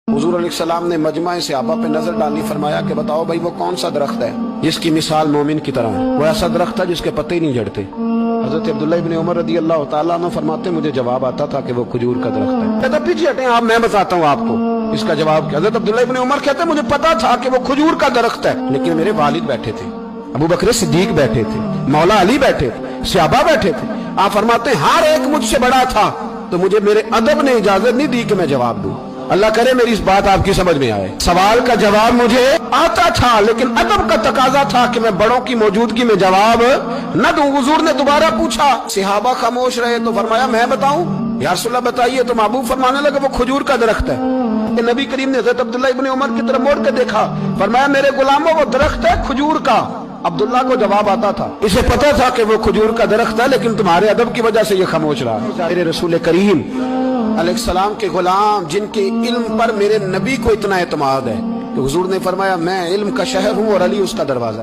हुजूर अलैहिस्सलाम ने मजमा सहाबा पे नजर डाली, फरमाया कि बताओ भाई वो कौन सा दरख्त है जिसकी मिसाल मोमिन की तरह है। वो ऐसा दरख्त है जिसके पत्ते ही नहीं झड़ते। हजरत अब्दुल्लाह इब्न उमर रदी अल्लाह तआला अन्हु फरमाते मुझे जवाब आता था कि वो खजूर का दरख्त है। कहता पीछे हटें आप, मैं बताता हूँ आपको इसका जवाब क्या। हजरत अब्दुल्लाह इब्न उमर कहते मुझे पता था कि वो खजूर का दरख्त है, लेकिन मेरे वालिद बैठे थे, अबू बकर सिद्दीक बैठे थे, मौला अली बैठे थे, सहाबा बैठे थे। आप फरमाते हर एक मुझसे बड़ा था, तो मुझे मेरे अदब ने इजाजत नहीं दी कि मैं जवाब दूं। अल्लाह करे मेरी इस बात आपकी समझ में आए। सवाल का जवाब मुझे आता था, लेकिन अदब का तकाजा था कि मैं बड़ों की मौजूदगी में जवाब न दूं। हुजूर ने दोबारा पूछा, सहाबा खामोश रहे, तो फरमाया मैं बताऊं? या रसूलल्लाह बताइए। तो महबूब फरमाने लगे वो खजूर का दरख्त है। नबी करीम ने हज़रत अब्दुल्लाह इब्न उमर की तरफ मोड़ के देखा, फरमाया मेरे गुलामों वो दरख्त है खजूर का। अब्दुल्ला को जवाब आता था, इसे पता था कि वो खजूर का दरख्त है, लेकिन तुम्हारे अदब की वजह से ये खामोश रहा। मेरे रसूल करीम अलैहिस्सलाम के गुलाम जिनके इल्म पर मेरे नबी को इतना एतमाद है कि हुजूर ने फरमाया मैं इल्म का शहर हूँ और अली उसका दरवाजा।